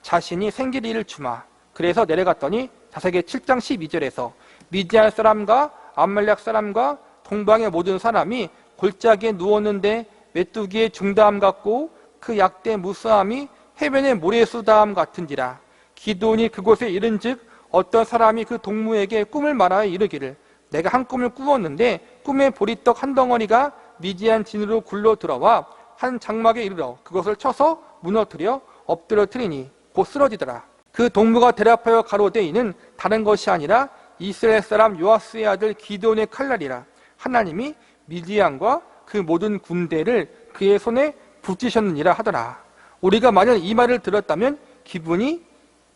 자신이 생길 일을 주마. 그래서 내려갔더니 사사기 7장 12절에서 미디안 사람과 암멜렉 사람과 동방의 모든 사람이 골짜기에 누웠는데 메뚜기의 중다함 같고 그 약대 무수함이 해변의 모래수다함 같은지라. 기드온이 그곳에 이른즉 어떤 사람이 그 동무에게 꿈을 말하여 이르기를 내가 한 꿈을 꾸었는데 꿈에 보리떡 한 덩어리가 미디안 진으로 굴러 들어와 한 장막에 이르러 그것을 쳐서 무너뜨려 엎드려뜨리니 곧 쓰러지더라. 그 동무가 대답하여 가로되 이는 다른 것이 아니라 이스라엘 사람 요아스의 아들 기드온의 칼날이라. 하나님이 미디안과 그 모든 군대를 그의 손에 붙이셨느니라 하더라. 우리가 만약 이 말을 들었다면 기분이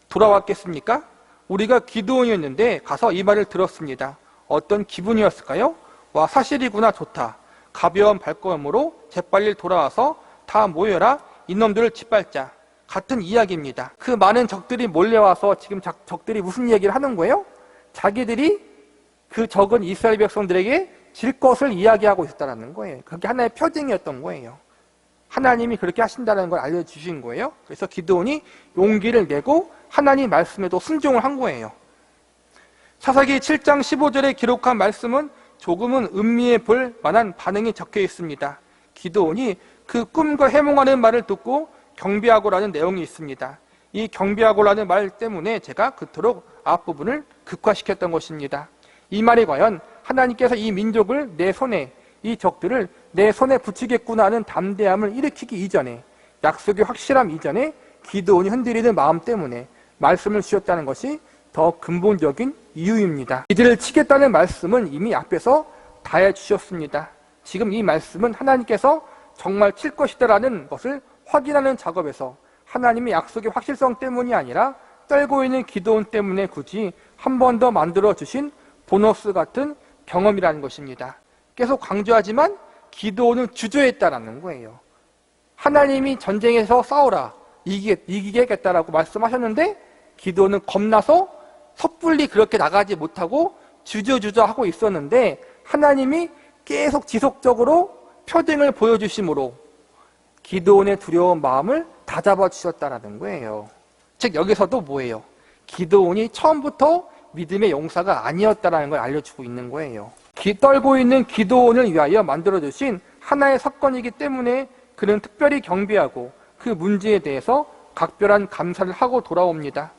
돌아왔겠습니까? 우리가 기드온이었는데 가서 이 말을 들었습니다. 어떤 기분이었을까요? 와, 사실이구나, 좋다. 가벼운 발걸음으로 재빨리 돌아와서 다 모여라, 이놈들을 짓밟자. 같은 이야기입니다. 그 많은 적들이 몰려와서 지금 적들이 무슨 이야기를 하는 거예요? 자기들이 그 적은 이스라엘 백성들에게 질 것을 이야기하고 있었다는 거예요. 그게 하나의 표징이었던 거예요. 하나님이 그렇게 하신다는 걸 알려주신 거예요. 그래서 기드온이 용기를 내고 하나님 말씀에도 순종을 한 거예요. 사사기 7장 15절에 기록한 말씀은 조금은 음미해 볼 만한 반응이 적혀 있습니다. 기드온이 그 꿈과 해몽하는 말을 듣고 경배하고라는 내용이 있습니다. 이 경배하고라는 말 때문에 제가 그토록 앞부분을 극화시켰던 것입니다. 이 말이 과연 하나님께서 이 민족을 내 손에, 이 적들을 내 손에 붙이겠구나 하는 담대함을 일으키기 이전에, 약속이 확실함 이전에 기드온이 흔들리는 마음 때문에 말씀을 주셨다는 것이 더 근본적인 이유입니다. 이들을 치겠다는 말씀은 이미 앞에서 다 해주셨습니다. 지금 이 말씀은 하나님께서 정말 칠 것이다라는 것을 확인하는 작업에서 하나님의 약속의 확실성 때문이 아니라 떨고 있는 기드온 때문에 굳이 한 번 더 만들어주신 보너스 같은 경험이라는 것입니다. 계속 강조하지만 기드온은 주저했다라는 거예요. 하나님이 전쟁에서 싸우라, 이기겠다라고 말씀하셨는데 기드온은 겁나서 섣불리 그렇게 나가지 못하고 주저하고 있었는데 하나님이 계속 지속적으로 표징을 보여주심으로 기드온의 두려운 마음을 다잡아 주셨다라는 거예요. 즉 여기서도 뭐예요? 기드온이 처음부터 믿음의 용사가 아니었다라는 걸 알려주고 있는 거예요. 떨고 있는 기드온을 위하여 만들어주신 하나의 사건이기 때문에 그는 특별히 경배하고 그 문제에 대해서 각별한 감사를 하고 돌아옵니다.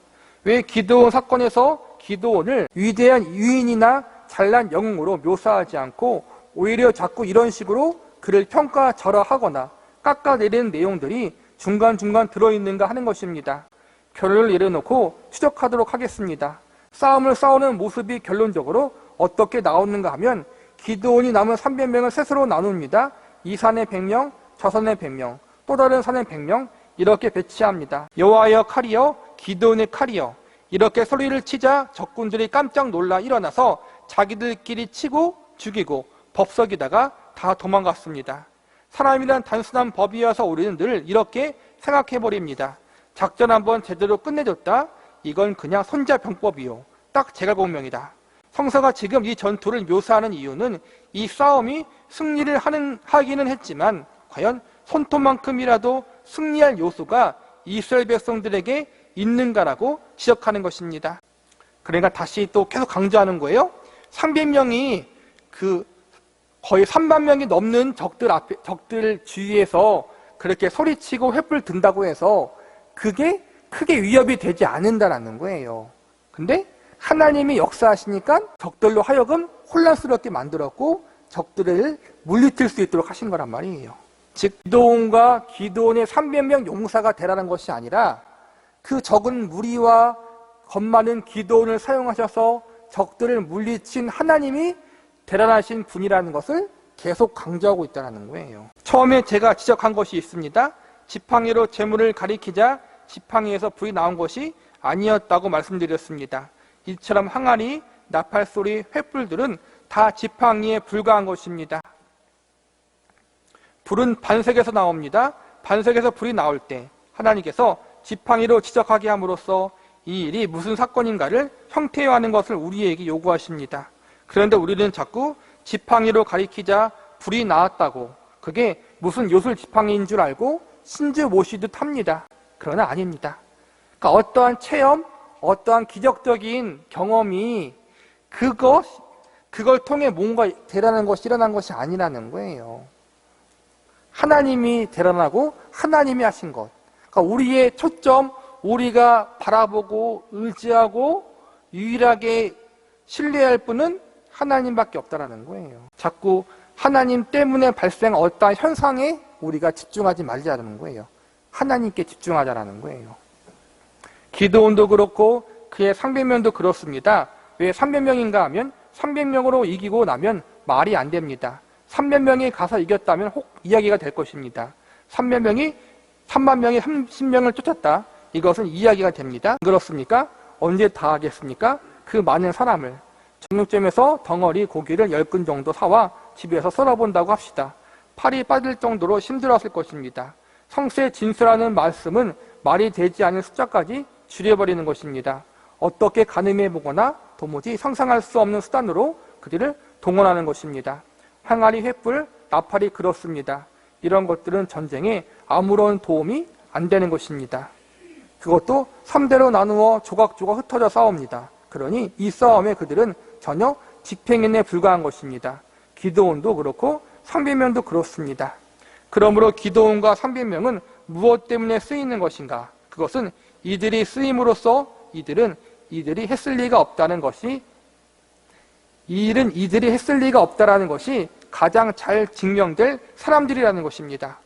왜 기드온 사건에서 기드온을 위대한 유인이나 잘난 영웅으로 묘사하지 않고 오히려 자꾸 이런 식으로 그를 평가절하하거나 깎아내리는 내용들이 중간중간 들어있는가 하는 것입니다. 결론을 내려놓고 추적하도록 하겠습니다. 싸움을 싸우는 모습이 결론적으로 어떻게 나오는가 하면 기드온이 남은 300명을 셋으로 나눕니다. 이 산에 100명, 저 산에 100명, 또 다른 산에 100명 이렇게 배치합니다. 여호와여 칼이여, 기드온의 칼이여. 이렇게 소리를 치자 적군들이 깜짝 놀라 일어나서 자기들끼리 치고 죽이고 법석이다가 다 도망갔습니다. 사람이란 단순한 법이어서 우리는 늘 이렇게 생각해버립니다. 작전 한번 제대로 끝내줬다? 이건 그냥 손자병법이요. 딱 제갈공명이다. 성서가 지금 이 전투를 묘사하는 이유는 이 싸움이 승리를 하기는 했지만 과연 손톱만큼이라도 승리할 요소가 이스라엘 백성들에게 있는가라고 지적하는 것입니다. 그러니까 다시 또 계속 강조하는 거예요. 300명이 거의 3만 명이 넘는 적들 주위에서 그렇게 소리치고 횃불 든다고 해서 그게 크게 위협이 되지 않는다라는 거예요. 근데 하나님이 역사하시니까 적들로 하여금 혼란스럽게 만들었고 적들을 물리칠 수 있도록 하신 거란 말이에요. 즉 기드온과 기드온의 300명 용사가 되라는 것이 아니라 그 적은 무리와 겁 많은 기드온을 사용하셔서 적들을 물리친 하나님이 대단하신 분이라는 것을 계속 강조하고 있다는 거예요. 처음에 제가 지적한 것이 있습니다. 지팡이로 재물을 가리키자 지팡이에서 불이 나온 것이 아니었다고 말씀드렸습니다. 이처럼 항아리, 나팔소리, 횃불들은 다 지팡이에 불과한 것입니다. 불은 반석에서 나옵니다. 반석에서 불이 나올 때 하나님께서 지팡이로 지적하게 함으로써 이 일이 무슨 사건인가를 형태화하는 것을 우리에게 요구하십니다. 그런데 우리는 자꾸 지팡이로 가리키자 불이 나왔다고 그게 무슨 요술 지팡이인 줄 알고 신주 모시듯 합니다. 그러나 아닙니다. 그러니까 어떠한 체험, 어떠한 기적적인 경험이 그걸 통해 뭔가 대단한 것이 일어난 것이 아니라는 거예요. 하나님이 대단하고 하나님이 하신 것. 그러니까 우리의 초점, 우리가 바라보고 의지하고 유일하게 신뢰할 분은 하나님밖에 없다라는 거예요. 자꾸 하나님 때문에 발생한 어떠한 현상에 우리가 집중하지 말자는 거예요. 하나님께 집중하자라는 거예요. 기드온도 그렇고 그의 300명도 그렇습니다. 왜 300명인가 하면 300명으로 이기고 나면 말이 안 됩니다. 3만 명이 가서 이겼다면 혹 이야기가 될 것입니다. 3만 명이 30명을 쫓았다. 이것은 이야기가 됩니다. 그렇습니까? 언제 다 하겠습니까? 그 많은 사람을. 정육점에서 덩어리 고기를 10근 정도 사와 집에서 썰어본다고 합시다. 팔이 빠질 정도로 힘들었을 것입니다. 성세 진수라는 말씀은 말이 되지 않은 숫자까지 줄여버리는 것입니다. 어떻게 가늠해보거나 도무지 상상할 수 없는 수단으로 그들을 동원하는 것입니다. 항아리, 횃불, 나팔이 그렇습니다. 이런 것들은 전쟁에 아무런 도움이 안 되는 것입니다. 그것도 3대로 나누어 조각조각 흩어져 싸웁니다. 그러니 이 싸움에 그들은 전혀 직팽인에 불과한 것입니다. 기드온도 그렇고 300명도 그렇습니다. 그러므로 기드온과 300명은 무엇 때문에 쓰이는 것인가? 그것은 이들이 쓰임으로써 이들이 했을 리가 없다는 것이 이들이 했을 리가 없다라는 것이 가장 잘 증명될 사람들이라는 것입니다.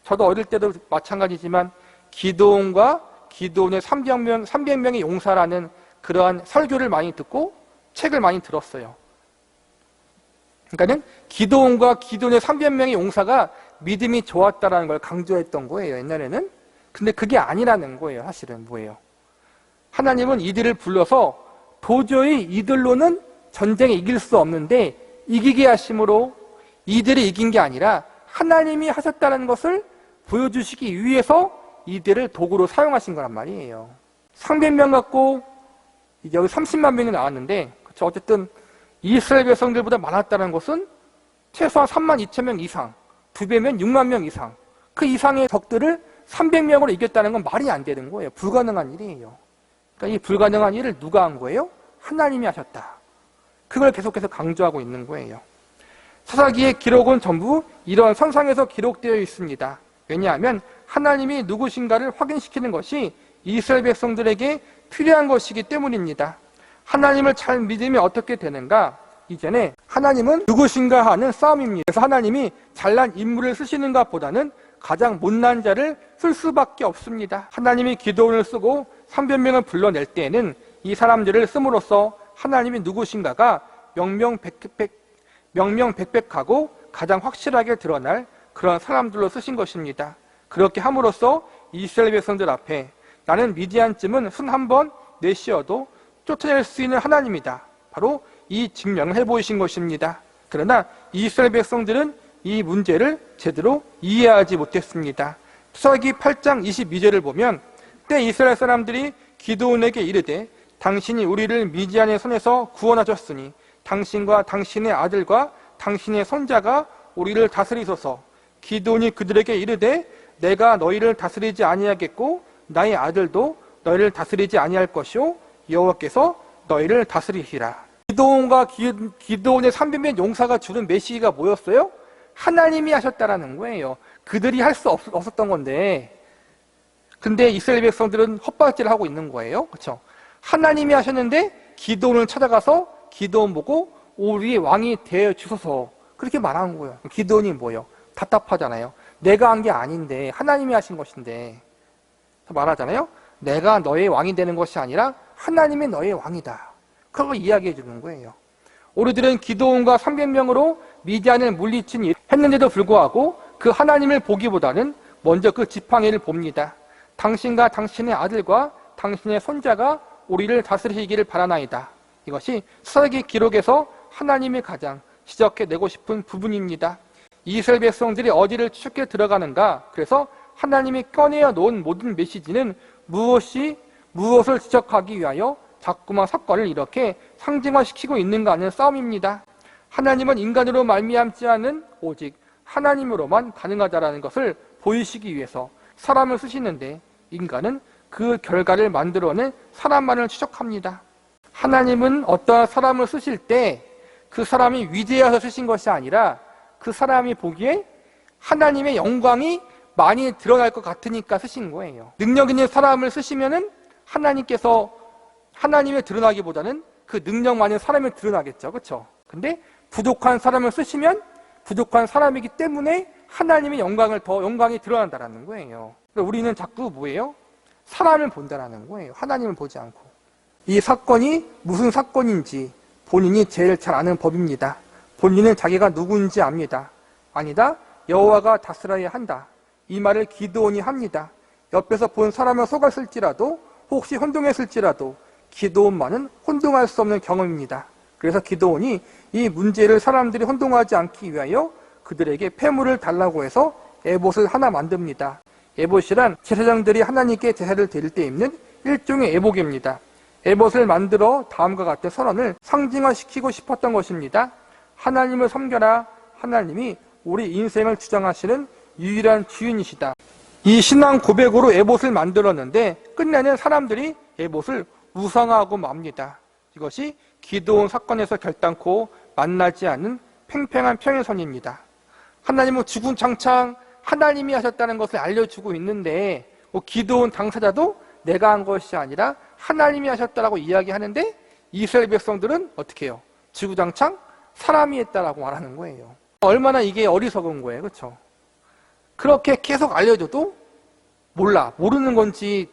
저도 어릴 때도 마찬가지지만 기드온과 기드온의 300명의 용사라는 그러한 설교를 많이 듣고 책을 많이 들었어요. 그러니까는 기드온과 기드온의 300명의 용사가 믿음이 좋았다라는 걸 강조했던 거예요, 옛날에는. 근데 그게 아니라는 거예요, 사실은. 뭐예요? 하나님은 이들을 불러서 도저히 이들로는 전쟁에 이길 수 없는데 이기게 하심으로 이들이 이긴 게 아니라 하나님이 하셨다는 것을 보여주시기 위해서 이들을 도구로 사용하신 거란 말이에요. 300명 갖고 이제 여기 30만 명이 나왔는데, 그렇죠? 어쨌든 이스라엘 백성들보다 많았다는 것은 최소한 3만 2천 명 이상, 2배면 6만 명 이상, 그 이상의 적들을 300명으로 이겼다는 건 말이 안 되는 거예요. 불가능한 일이에요. 그러니까 이 불가능한 일을 누가 한 거예요? 하나님이 하셨다. 그걸 계속해서 강조하고 있는 거예요. 사사기의 기록은 전부 이런 선상에서 기록되어 있습니다. 왜냐하면 하나님이 누구신가를 확인시키는 것이 이스라엘 백성들에게 필요한 것이기 때문입니다. 하나님을 잘 믿으면 어떻게 되는가? 이전에 하나님은 누구신가 하는 싸움입니다. 그래서 하나님이 잘난 인물을 쓰시는가 보다는 가장 못난 자를 쓸 수밖에 없습니다. 하나님이 기드온을 쓰고 300명을 불러낼 때에는 이 사람들을 씀으로써 하나님이 누구신가가 명명백백하고 가장 확실하게 드러날 그런 사람들로 쓰신 것입니다. 그렇게 함으로써 이스라엘 백성들 앞에 나는 미디안쯤은 순 한 번 내쉬어도 쫓아낼 수 있는 하나님이다. 바로 이 증명을 해보이신 것입니다. 그러나 이스라엘 백성들은 이 문제를 제대로 이해하지 못했습니다. 수사기 8장 22절을 보면 때 이스라엘 사람들이 기드온에게 이르되 당신이 우리를 미디안의 손에서 구원하셨으니 당신과 당신의 아들과 당신의 손자가 우리를 다스리소서. 기드온이 그들에게 이르되 내가 너희를 다스리지 아니하겠고 나의 아들도 너희를 다스리지 아니할 것이요 여호와께서 너희를 다스리시라. 기드온과 기드온의 300명 용사가 주는 메시지가 뭐였어요? 하나님이 하셨다라는 거예요. 그들이 할 수 없었던 건데, 근데 이스라엘 백성들은 헛발질을 하고 있는 거예요. 그렇죠? 하나님이 하셨는데 기드온을 찾아가서 기드온 보고 우리의 왕이 되어 주소서 그렇게 말하는 거예요. 기드온이 뭐예요? 답답하잖아요. 내가 한 게 아닌데 하나님이 하신 것인데 말하잖아요. 내가 너의 왕이 되는 것이 아니라 하나님이 너의 왕이다. 그걸 이야기해 주는 거예요. 우리들은 기드온과 300명으로 미디안을 물리친 했는데도 불구하고 그 하나님을 보기보다는 먼저 그 지팡이를 봅니다. 당신과 당신의 아들과 당신의 손자가 우리를 다스리시기를 바라나이다. 이것이 수사기 기록에서 하나님이 가장 지적해내고 싶은 부분입니다. 이스라엘 백성들이 어디를 추측해 들어가는가? 그래서 하나님이 꺼내어 놓은 모든 메시지는 무엇을 지적하기 위하여 자꾸만 사건을 이렇게 상징화시키고 있는가 하는 싸움입니다. 하나님은 인간으로 말미암지 않은 오직 하나님으로만 가능하다라는 것을 보이시기 위해서 사람을 쓰시는데 인간은 그 결과를 만들어낸 사람만을 추적합니다. 하나님은 어떠한 사람을 쓰실 때 그 사람이 위대해서 쓰신 것이 아니라 그 사람이 보기에 하나님의 영광이 많이 드러날 것 같으니까 쓰신 거예요. 능력 있는 사람을 쓰시면은 하나님께서 하나님의 드러나기보다는 그 능력 많은 사람이 드러나겠죠. 그렇죠? 근데 부족한 사람을 쓰시면 부족한 사람이기 때문에 하나님의 영광이 드러난다라는 거예요. 우리는 자꾸 뭐예요? 사람을 본다라는 거예요. 하나님을 보지 않고. 이 사건이 무슨 사건인지 본인이 제일 잘 아는 법입니다. 본인은 자기가 누구인지 압니다. 아니다. 여호와가 다스려야 한다. 이 말을 기드온이 합니다. 옆에서 본 사람은 속았을지라도 혹시 혼동했을지라도 기드온만은 혼동할 수 없는 경험입니다. 그래서 기드온이 이 문제를 사람들이 혼동하지 않기 위하여 그들에게 폐물을 달라고 해서 에봇을 하나 만듭니다. 에봇이란 제사장들이 하나님께 제사를 드릴 때 입는 일종의 에복입니다. 에봇을 만들어 다음과 같은 선언을 상징화시키고 싶었던 것입니다. 하나님을 섬겨라. 하나님이 우리 인생을 주장하시는 유일한 주인이시다. 이 신앙 고백으로 에봇을 만들었는데 끝내는 사람들이 에봇을 우상화하고 맙니다. 이것이 기드온 사건에서 결단코 만나지 않은 팽팽한 평행선입니다. 하나님은 주군장창 하나님이 하셨다는 것을 알려주고 있는데 기드온 당사자도 내가 한 것이 아니라 하나님이 하셨다라고 이야기하는데 이스라엘 백성들은 어떻게 해요? 주구장창 사람이 했다라고 말하는 거예요. 얼마나 이게 어리석은 거예요. 그렇죠? 그렇게 계속 알려줘도 모르는 건지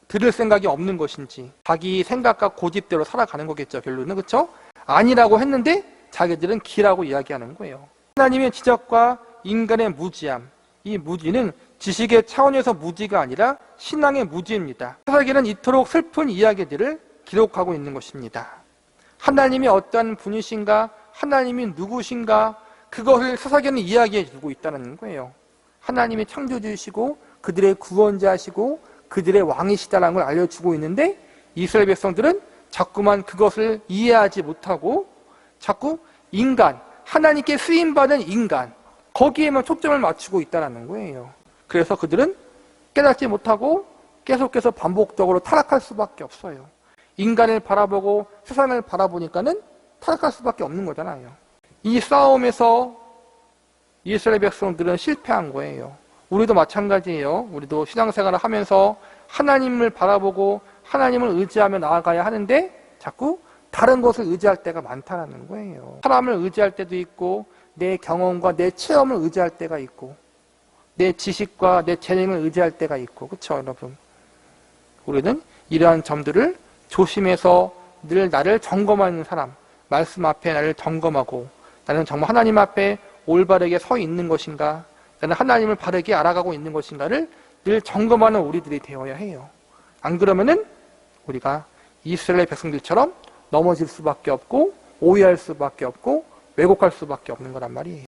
들을 생각이 없는 것인지 자기 생각과 고집대로 살아가는 거겠죠. 결론은. 그렇죠? 아니라고 했는데 자기들은 기라고 이야기하는 거예요. 하나님의 지적과 인간의 무지함, 이 무지는 지식의 차원에서 무지가 아니라 신앙의 무지입니다. 사사기는 이토록 슬픈 이야기들을 기록하고 있는 것입니다. 하나님이 어떠한 분이신가, 하나님이 누구신가, 그것을 사사기는 이야기해 주고 있다는 거예요. 하나님이 창조주이시고 그들의 구원자시고 그들의 왕이시다라는 걸 알려주고 있는데 이스라엘 백성들은 자꾸만 그것을 이해하지 못하고 자꾸 인간, 하나님께 쓰임받은 인간, 거기에만 초점을 맞추고 있다는 거예요. 그래서 그들은 깨닫지 못하고 계속해서 반복적으로 타락할 수밖에 없어요. 인간을 바라보고 세상을 바라보니까는 타락할 수밖에 없는 거잖아요. 이 싸움에서 이스라엘 백성들은 실패한 거예요. 우리도 마찬가지예요. 우리도 신앙생활을 하면서 하나님을 바라보고 하나님을 의지하며 나아가야 하는데 자꾸 다른 것을 의지할 때가 많다는 거예요. 사람을 의지할 때도 있고 내 경험과 내 체험을 의지할 때가 있고 내 지식과 내 재능을 의지할 때가 있고 그렇죠 여러분? 우리는 이러한 점들을 조심해서 늘 나를 점검하는 사람, 말씀 앞에 나를 점검하고 나는 정말 하나님 앞에 올바르게 서 있는 것인가, 나는 하나님을 바르게 알아가고 있는 것인가를 늘 점검하는 우리들이 되어야 해요. 안 그러면은 우리가 이스라엘 백성들처럼 넘어질 수밖에 없고 오해할 수밖에 없고 왜곡할 수밖에 없는 거란 말이에요.